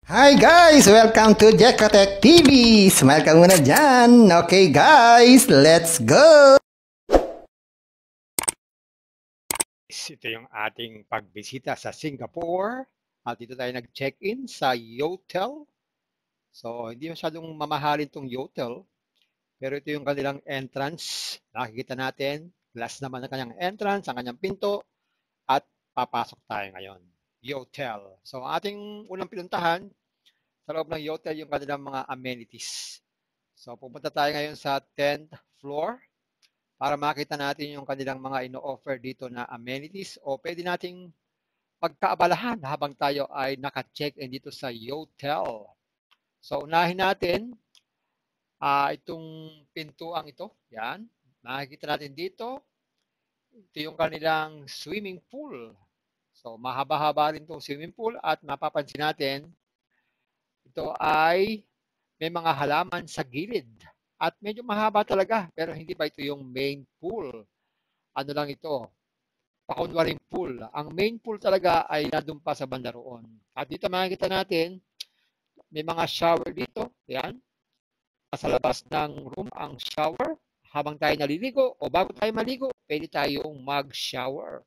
Hi guys! Welcome to Jekotech TV! Smile ka muna dyan! Okay guys, let's go! Ito yung ating pagbisita sa Singapore. At dito tayo nag-check-in sa Yotel. So, hindi masyadong mamahalin tong Yotel. Pero ito yung kanilang entrance. Nakikita natin. Glass naman ang kanyang entrance, ang kanyang pinto. At papasok tayo ngayon. Yotel. So, ang ating unang pinuntahan sa loob ng Yotel yung kanilang mga amenities. So, pupunta tayo ngayon sa 10th floor para makita natin yung kanilang mga ino-offer dito na amenities o pwede nating pagkaabalahan habang tayo ay naka-check-in dito sa Yotel. So, unahin natin itong pintuang ito. Yan. Makikita natin dito. Ito yung kanilang swimming pool. So, mahaba-haba rin itong swimming pool at mapapansin natin, ito ay may mga halaman sa gilid. At medyo mahaba talaga, pero hindi pa ito yung main pool. Ano lang ito, pakunwaring pool. Ang main pool talaga ay nandun pa sa banda roon. At dito makikita natin, may mga shower dito. Yan. Sa labas ng room ang shower. Habang tayo naliligo o bago tayo maligo, pwede tayong mag-shower.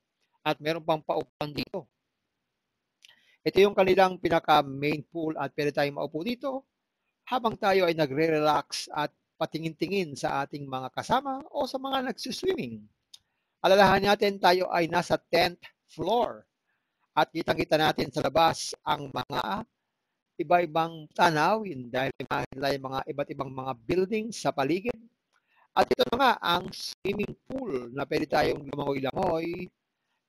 At meron pang paupuan dito. Ito yung kanilang pinaka-main pool at pwede tayong maupo dito habang tayo ay nagre-relax at patingin-tingin sa ating mga kasama o sa mga nagsuswimming. Alalahanin natin tayo ay nasa 10th floor at kitang-kita natin sa labas ang mga iba-ibang tanawin dahil makikita tayo mga iba't ibang mga buildings sa paligid. At ito na nga ang swimming pool na pwede tayong lumangoy-langoy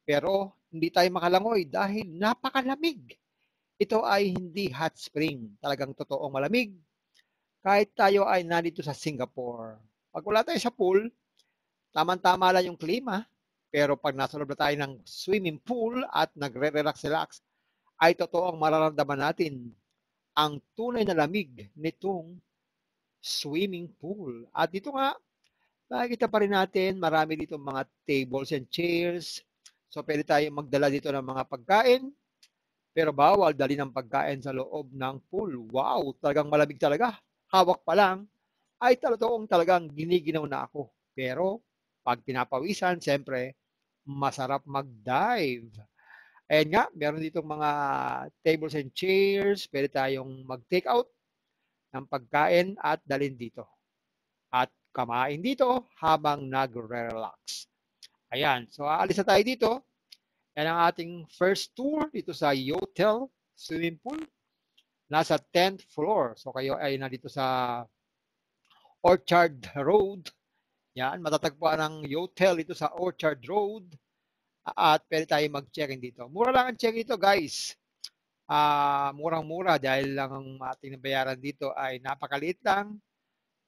pero hindi tayo makalangoy dahil napakalamig. Ito ay hindi hot spring, talagang totoong malamig kahit tayo ay nandito sa Singapore. Pag wala tayo sa pool, tamang-tama lang yung klima, pero pag nasa loob na tayo ng swimming pool at nagre-relax-relax, ay totoong mararamdaman natin ang tunay na lamig nitong swimming pool. At dito nga, nakikita pa rin natin, marami dito mga tables and chairs. So, pwede tayong magdala dito ng mga pagkain, pero bawal dali ng pagkain sa loob ng pool. Wow, talagang malamig talaga. Hawak pa lang, ay talagang giniginaw na ako. Pero, pag pinapawisan, siyempre, masarap mag-dive. Ayan nga, meron ditong mga tables and chairs. Pwede tayong mag-take out ng pagkain at dalhin dito. At kamain dito habang nagre-relax. Ayan, so aalis na tayo dito. Yan ang ating first tour dito sa Yotel Swimming Pool. Nasa 10th floor. So kayo ay nandito sa Orchard Road. Yan, matatagpuan ang Yotel dito sa Orchard Road. At pwede tayo mag-check-in dito. Mura lang ang check-in dito, guys. Murang-mura dahil lang ang ating nabayaran dito ay napakaliit lang.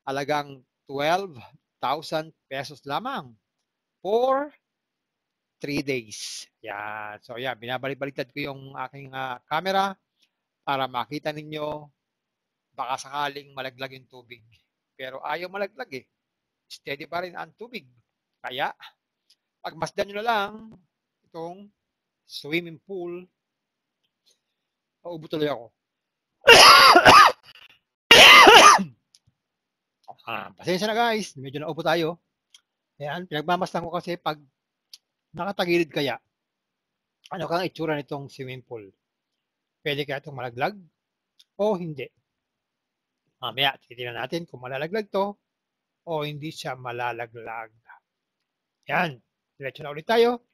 Halagang 12,000 pesos lamang for 3 days. Yan. So, yan. Binabalik-baliktad ko yung aking camera para makita ninyo baka sakaling malaglag yung tubig. Pero ayaw malaglag eh. Steady pa rin ang tubig. Kaya, pagmasdan nyo na lang itong swimming pool. Paubo tuloy ako. Pasensya na guys, medyo naupo tayo. Ayan, pinagmamasdan ko kasi pag nakatagilid kaya, ano kang itsura nitong swimming pool? Pwede kaya itong malaglag o hindi? Mamaya, titignan natin kung malalaglag to o hindi siya malalaglag. Yan, diretso na ulit tayo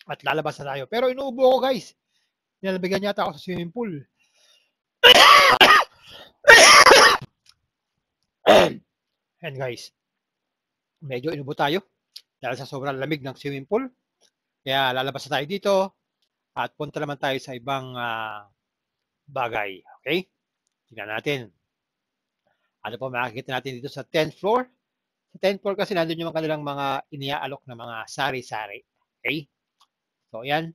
at lalabas na tayo. Pero inuubo ako guys. Nilalabigan yata ako sa swimming pool. Yan guys, medyo inubo tayo dahil sa sobrang lamig ng swimming pool. Kaya lalabas na tayo dito at punta naman tayo sa ibang bagay. Okay? Tingnan natin. Ano po makikita natin dito sa 10th floor? Sa 10th floor kasi nandun yung kanilang mga iniaalok na mga sari-sari. Okay? So, yan.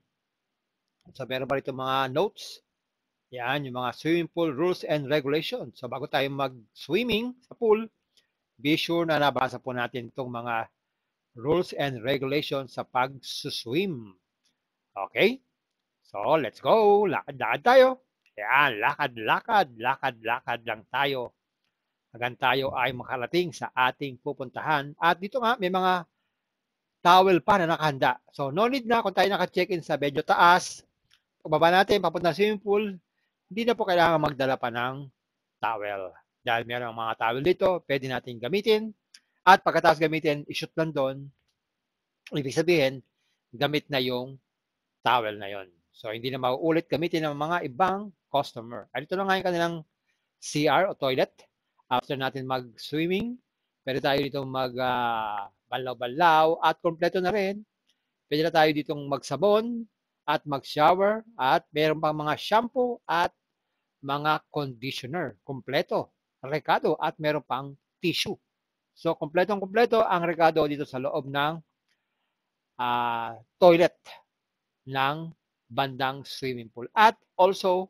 So, meron pa rito mga notes. Yan, yung mga swimming pool rules and regulations. So, bago tayo mag-swimming sa pool, be sure na nabasa po natin itong mga rules and regulations sa pag-swim. Okay? So, let's go. Lakad-lakad tayo. Ayan, lakad lang tayo. Hanggang tayo ay makarating sa ating pupuntahan. At dito nga, may mga towel pa na nakahanda. So, no need na kung tayo naka-check-in sa medyo taas. Pagbaba natin, papunta sa swimming pool, hindi na po kailangan magdala pa ng towel. Dahil meron mga towel dito, pwede natin gamitin. At pagkatapos gamitin, i-shoot lang doon. Ibig sabihin, gamit na yung towel na yon. So, hindi na mauulit gamitin ng mga ibang customer. At ito na nga yung kanilang CR o toilet. After natin mag-swimming, pwede tayo dito mag-balaw-balaw at kompleto na rin. Pwede na tayo ditong magsabon at mag-shower at meron pang mga shampoo at mga conditioner. Kompleto, rekado at meron pang tissue. So, kompletong-kompleto ang rekado dito sa loob ng toilet ng bandang swimming pool. At also,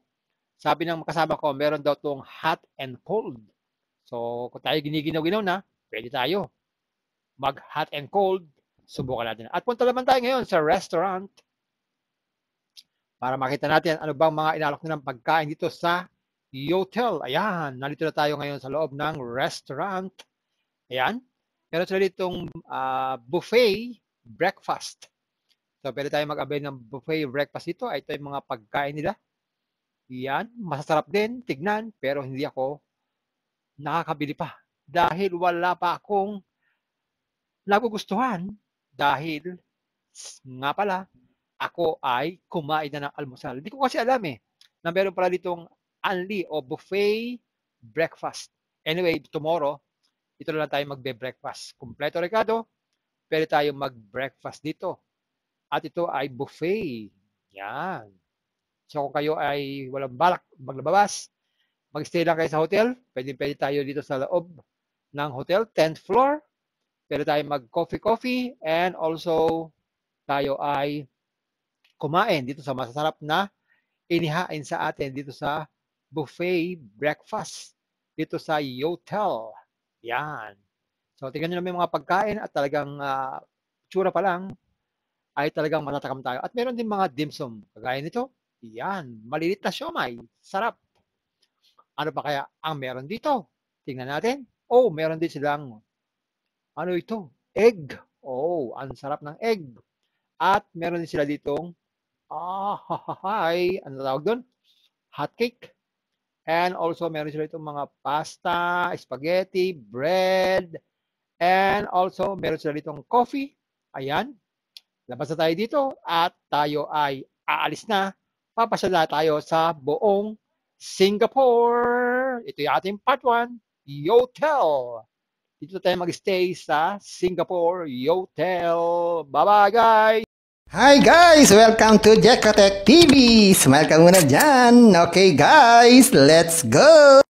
sabi ng kasama ko, meron daw itong hot and cold. So, kung tayo giniginaw-ginaw na, pwede tayo mag-hot and cold. Subukan natin. At punta naman tayo ngayon sa restaurant para makita natin ano bang mga inalok nilang pagkain dito sa Yotel. Ayan, nandito na tayo ngayon sa loob ng restaurant. Ayan, meron sila ditong buffet breakfast. So, pwede tayo mag-avail ng buffet breakfast dito. Ito yung mga pagkain nila. Yan, masasarap din, tignan, pero hindi ako nakakabili pa. Dahil wala pa akong nagugustuhan. Dahil, nga pala, ako ay kumain na ng almusal. Hindi ko kasi alam na meron pala ditong only o buffet breakfast. Anyway, tomorrow, ito na lang tayo magbe-breakfast. Kompleto rekado, pwede tayo mag-breakfast dito. At ito ay buffet. Yan. So kung kayo ay walang balak maglabas, mag-stay lang kayo sa hotel, pwede tayo dito sa loob ng hotel, 10th floor. Pwede tayo mag-coffee, and also tayo ay kumain dito sa masasarap na inihain sa atin dito sa buffet breakfast dito sa Yotel. Yan. So, tingnan nyo naman yung mga pagkain at talagang tsura pa lang ay talagang matatakam tayo. At meron din mga dim sum. Kagaya nito, yan. Malilit na siomay. Sarap. Ano pa kaya ang meron dito? Tingnan natin. Oh, meron din silang, ano ito? Egg. Oh, ang sarap ng egg. At meron din sila ditong, ano tawag doon? Hot cake. And also, meron sila itong mga pasta, spaghetti, bread, and also, meron sila ditong coffee. Ayan. Labas na tayo dito at tayo ay aalis na. Papasyala tayo sa buong Singapore. Ito yung ating part 1, Yotel. Dito tayo mag-stay sa Singapore Yotel. Bye-bye, guys! Hi guys! Welcome to Jekatech TV! Smile ka muna dyan! Okay guys, let's go!